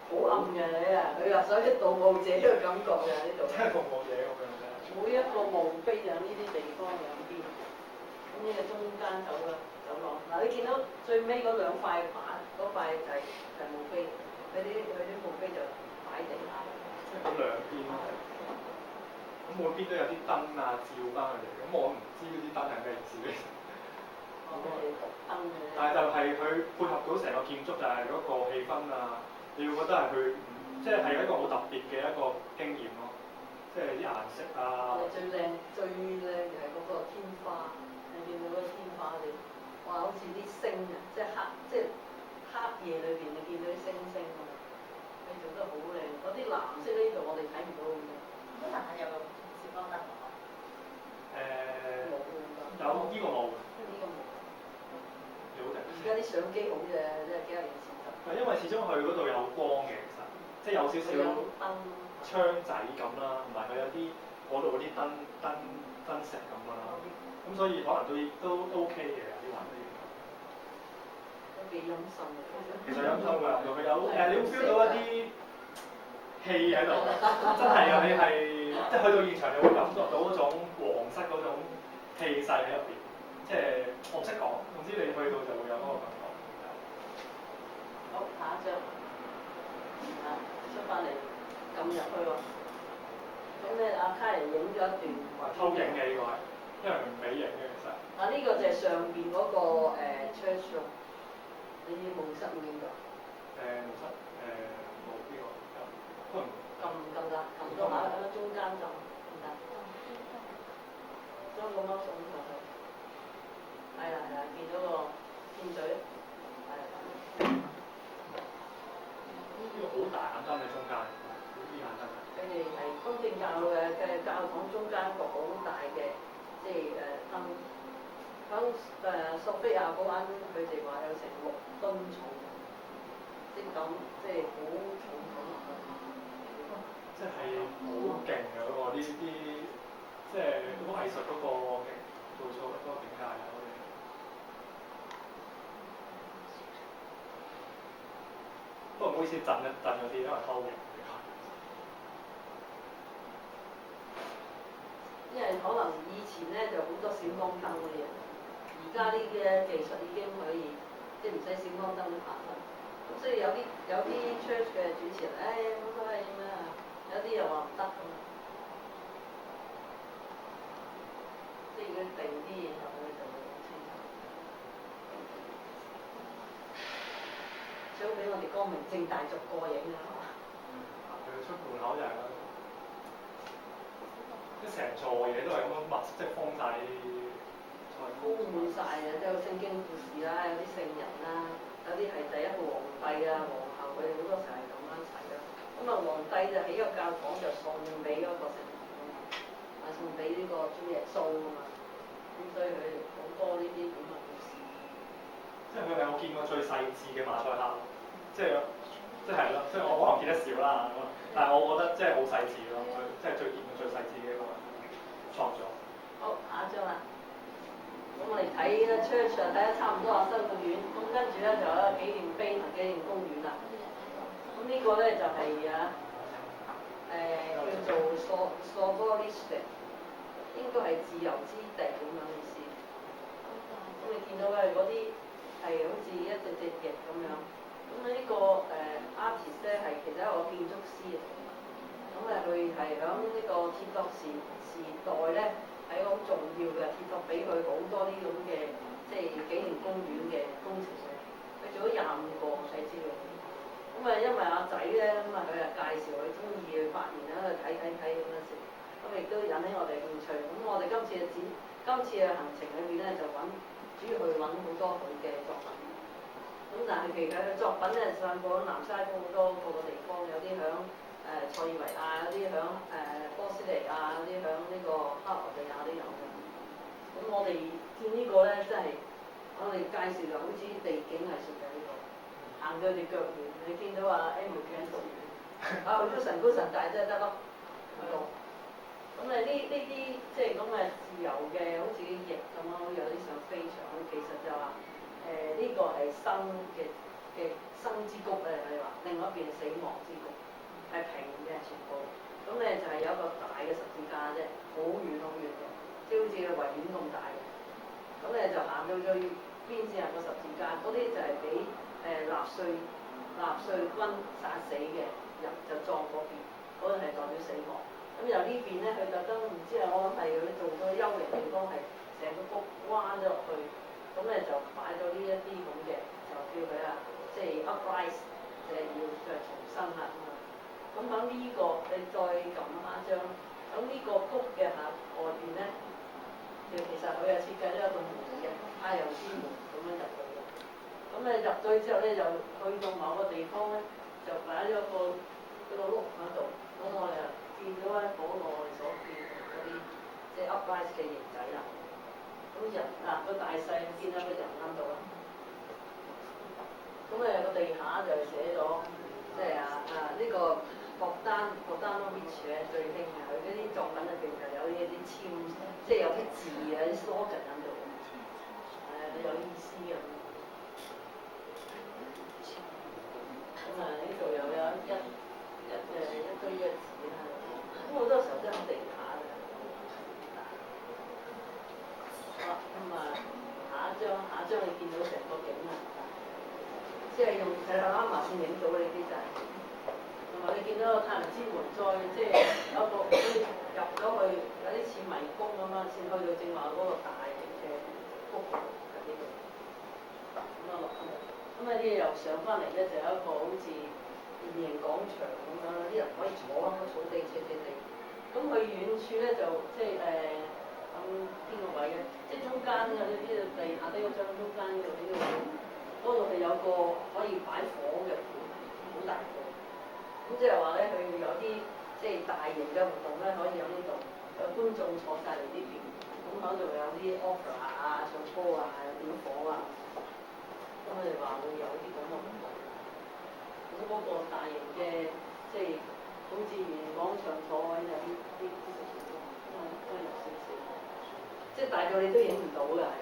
好暗嘅你啊！佢話所以盜墓者嘅感覺嘅呢度。真係盜墓者咁樣啫。每一個墓碑就有呢啲地方兩邊，咁呢個中間走廊。嗱，你見到最尾嗰兩塊板，嗰塊就墓碑，佢啲墓碑就擺地下。即係嗰兩邊，咁每邊都有啲燈啊照翻佢哋，咁我唔知嗰啲燈係咩意思嘅。但係就係佢配合到成個建築就係嗰個氣氛啊，你會覺得係佢即係一個好特別嘅一個經驗咯，即係啲顏色啊。最靚就係嗰個天花，你見到嗰個天花你，哇！好似啲星啊，即係黑夜裏邊你見到啲星星啊，你做得好靚。嗰啲藍色呢度我哋睇唔到嘅。嗰層係有個閃光燈喎。有呢個冇。而家啲相機好嘅，即係幾廿年前就。因為始終佢嗰度有光嘅，其實即係有少少窗仔咁啦，同埋佢有啲嗰度嗰啲燈石咁啦，咁所以可能都 OK 嘅有啲環境。都幾陰森嘅。其實陰森㗎，佢有你會 feel 到一啲氣喺度，真係啊！你係即係去到現場，你會感覺到嗰種皇室嗰種氣勢喺入邊。即係我唔識講，總之你去到就會有嗰個感覺。好，下一張，出翻嚟撳入去喎。咁咧，阿卡人影咗一段。偷影嘅呢個係，因為佢唔俾影嘅其實。呢個就係上邊嗰個church room，你夢室會影到？夢室冇呢個都唔撳㗎，撳到下喺中間撳，唔得。將個 mouse 送上去。係啦，見到個箭嘴，呢個好大眼燈喺中間，好啲眼燈。佢哋係東正教嘅教堂中間一個好大嘅，即係燈。響索菲亞嗰間，佢哋話有成6噸重，即係好重落去。即係好勁嘅嗰個呢啲，即係嗰個藝術嗰個做錯嗰個境界啊！不過唔好意思，震咗啲，因為偷影。因為可能以前咧就好多閃光燈嘅嘢，而家呢啲咧技術已經可以即係唔使閃光燈都拍啦。咁所以有啲 church 嘅主持人，冇所謂咁啊，有啲又話唔得咁啊，即係要定啲嘢入去就會好清楚。想俾我哋光明正大做過影啊，係嘛？佢出門口就係嗰度，即成座嘢都係咁樣密，即係封晒啲菜。鋪滿晒啊！即係有聖經故事啦，有啲聖人啦，有啲係第一個皇帝啊、皇后，佢哋好多時候係咁樣齊咯。咁啊，皇帝就起個教堂就送俾嗰個聖人啊嘛，送俾呢個主耶穌啊嘛。咁所以佢好多呢啲咁嘅故事。即係佢係我見過最細緻嘅馬賽克，即係咯，即係我可能見得少啦，但係我覺得即係好細緻咯，即係見過最細緻嘅一個創作。好，下一張啦。咁我哋睇咧 church 睇得差唔多啊，修道院。咁跟住咧就有一個紀念碑同紀念公園啦。咁呢個咧就係叫做 Slavolistic， 應該係自由之地咁樣嘅意思。咁你見到嘅嗰啲係好似一隻翼咁樣。咁呢個artist 咧係其實一個建築師嚟嘅。咁佢係響呢個鐵鐸時代咧。係好重要嘅，鐵鐸俾佢好多呢種嘅即係紀念公園嘅工程嘅，佢做咗25個睇資料。咁因為阿仔咧，咁佢介紹佢中意去發現喺度睇咁樣時，咁亦都引起我哋興趣。咁我哋今次嘅行程裏邊咧，就主要去揾好多佢嘅作品。咁但係其實佢作品咧，上過南西好多個地方，有啲響塞爾維亞，有啲響波斯尼亞，有啲響呢個克羅地亞都有嘅。咁我哋見呢個咧，真係我哋介紹就好似地景藝術嘅呢個，行到隻腳軟。你見到啊 M 企喺度，好神高神大真係得咯，係咯。咁呢啲即係咁嘅自由嘅，好似啲翼咁咯，有啲想飛上去。其實就話呢個係新嘅嘅生之谷咧，你話另外一邊係死亡之谷，係平嘅全部。咁咧就係有一個大嘅十字架啫，好遠好遠嘅，即係好似個維園咁大嘅。咁咧就行到最邊先係個十字架，嗰啲就係俾納粹軍殺死嘅人就葬嗰邊，嗰度係代表死亡。咁由呢邊咧，佢特登唔知係我諗係佢做咗幽靈地方，係成個谷彎咗落去，咁咧就擺咗呢一啲咁嘅，就叫佢啊，即係 uprise， 就係要再重生啦咁啊。咁喺呢個你再撳下張，喺呢個谷嘅下外邊咧，其實佢係設計咗一個門嘅，太陽之門咁樣入去嘅。咁咧入咗去之後咧，就去到某個地方咧，就擺咗個碌喺度。咁我哋見到咧嗰個我哋所見嗰啲即係 uprise 嘅形仔啦。咁人個大細見到個人喺度啦。咁個地下就寫咗，即係呢個博丹諾維奇咧最興嘅，佢嗰啲作品入邊就有呢一啲簽，即係有啲字啊啲 slogan 喺度，有意思咁。咁呢度又有一堆嘅字啦，咁好多時候都喺地下嘅。好啦，咁下一張你見到成個景啦，即係用啱啱先影到呢啲就係，同埋你見到個太陽之門再即係有一個好似入咗去有啲似迷宮咁樣，先去到正話嗰個大嘅谷喺呢度，咁落去。咁啲又上翻嚟咧，就有一個好似圓形廣場咁樣，啲人可以坐喺個草地斜斜地。咁佢遠處咧就即係咁邊個位嘅？即係中間嘅呢啲地下低嗰張中間呢度呢度，嗰度係有個可以擺火嘅盤，好大個。咁即係話咧，佢有啲即係大型嘅活動咧，可以喺呢度，有觀眾坐晒嚟呢邊。咁喺度有啲 opera 啊、唱歌啊、有點火啊。咁佢哋話會有啲咁嘅活動，咁嗰個大型嘅即係好似圓形廣場坐位就啲都有少少，即係大到你都影唔到嘅係，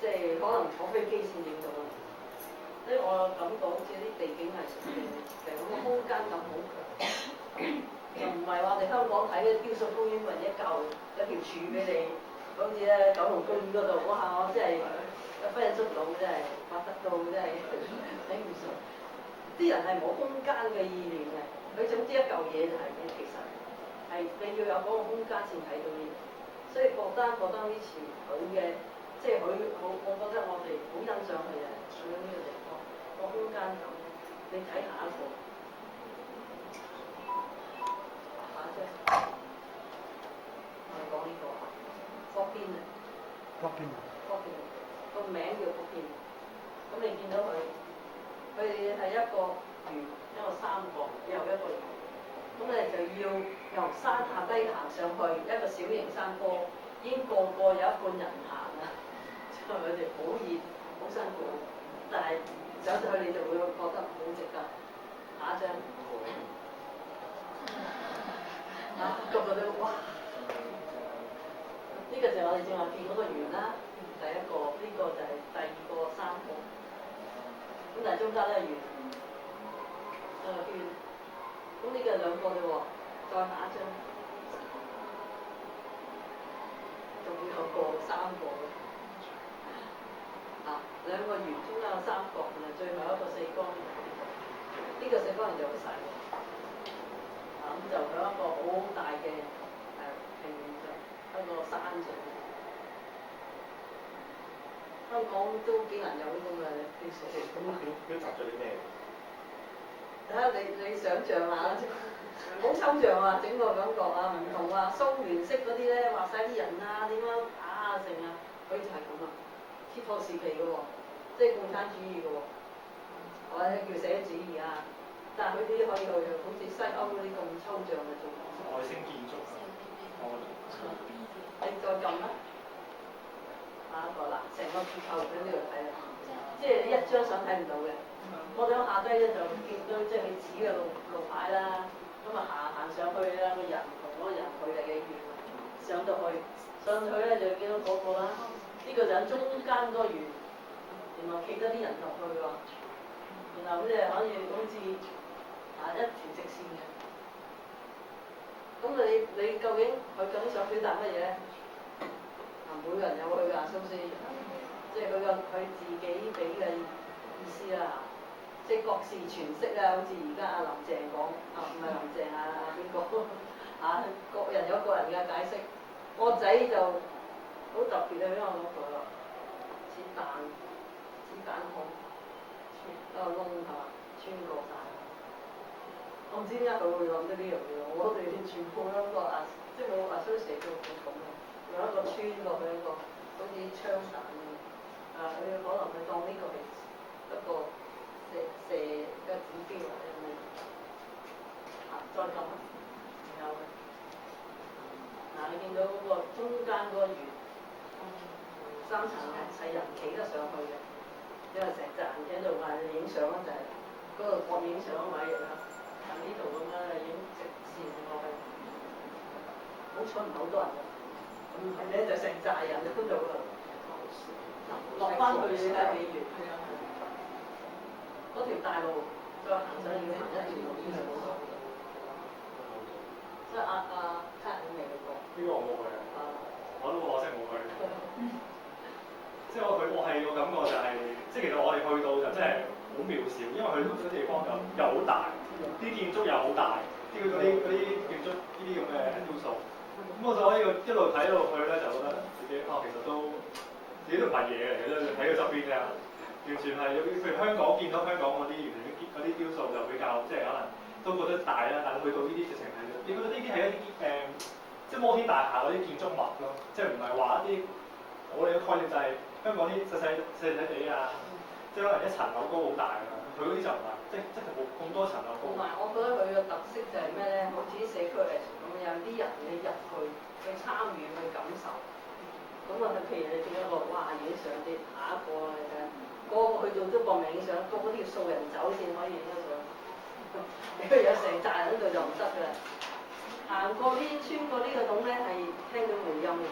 即係可能坐飛機先影到啦。所以我感覺好似啲地景藝術嘅設計，咁個空間感好強，又唔係話我哋香港睇嘅雕塑公園咪一嚿有條柱俾你，好似咧九龍公園嗰度，哇！我真係〜揮人捉到真係發得到真係頂唔順，啲人係冇空間嘅意念嘅，佢總之一嚿嘢就係嘅，其實係你要有嗰個空間先睇到嘢，所以覺得呢次佢嘅即係佢好，我覺得我哋好欣賞佢嘅去咗呢個地方個空間感。你睇下一個，下一張，我哋講呢個霍邊啊，霍邊。個名叫福建，咁你見到佢係一個圓，一個三角，又一個圓，咁你就要由山下低行上去一個小型山坡，已經個有一半人行啦，因為佢哋好熱，好辛苦，但係上到去你就會覺得好值得。下一張，個個都哇！呢個就係我哋正話見嗰個圓啦。第一個呢個就係第二個三個，咁但係中間咧圓圈，咁呢個兩個啫喎，再下一張，仲會有個三個嘅，兩個圓中間有三角，然後最後一個四方形，呢個四方形就好細，咁就有一個好大嘅平原上一個山上。香港都幾難有呢咁嘅雕塑。咁表達咗啲咩？睇下你想像下啦，好抽象啊！整個感覺啊，唔同啊，蘇聯式嗰啲咧，畫晒啲人啊，點樣打成啊，佢就係咁啊，鐵托時期嘅喎，即係共產主義嘅喎，或者叫社會主義啊，但係佢啲可以去好似西歐嗰啲咁抽象嘅做法。外星建築啊！你再撳啦。下一個啦，成個結構喺呢度睇啦，即係一張相睇唔到嘅。我哋喺下低咧就見到即係佢指嘅路牌啦，咁行上去啦，個人同嗰個人距離嘅遠，上到去咧就見到嗰個啦，呢個就喺中間嗰個圓，原來企得啲人入去喎，然後咁即係可以好似一條直線嘅。咁你究竟佢究竟想表達乜嘢咧？每個人有佢嘅心思，即係佢自己俾嘅意思啦。即係各自詮釋啊，好似而家阿林鄭講，唔係林鄭邊個各人有各人嘅解釋。我仔就好特別啊，因為我嗰個子彈孔穿窿係嘛，穿過晒。我唔知點解佢會諗到呢樣嘢，我哋全部都個即係冇話所以寫到咁嘅，有一個穿過去一個好似槍彈咁。佢可能佢當呢個係一個射嘅指標或者咩？再撳，然後你見到嗰個中間嗰個圓，三層係人企得上去嘅，因為成隻人企喺度話影相咧就係嗰個國影相位啦。呢度咁樣影直線落去，好彩唔係好多人嘅，唔係咧就成寨人喺度落翻去睇幾遠。嗰條大路再行上要行一條路先係好多。即係卡你未去過？呢個我冇去啊，我都可惜冇去。即係我係個感覺就係，即係其實我哋去到就真係好渺小，因為佢嗰啲地方又好大。啲建築又好大，嗰啲建築呢啲咁嘅雕塑，咁我就可以一路睇到去咧，就覺得自己其實都自己都唔係嘢嚟嘅啫，睇佢側邊啫，完全係譬如香港見到香港嗰啲原來嗰啲雕塑就比較即係可能都覺得大啦，但係去到呢啲直情係，你覺得呢啲係一啲即係摩天大廈嗰啲建築物咯，即係唔係話一啲我哋嘅概念就係香港啲細地啊，即係可能一層樓高好大㗎，佢嗰啲就唔係。即係冇咁多層樓。同埋我覺得佢嘅特色就係咩咧？好似啲社區藝術咁，有啲人你入去參與去感受。咁譬如你見一個哇影相啲，下一個你睇，個去到都搏命影相，個都要掃人走先可以影得相。如果有成扎人喺度就唔得㗎啦。行過穿過呢個洞咧係聽到回音嘅。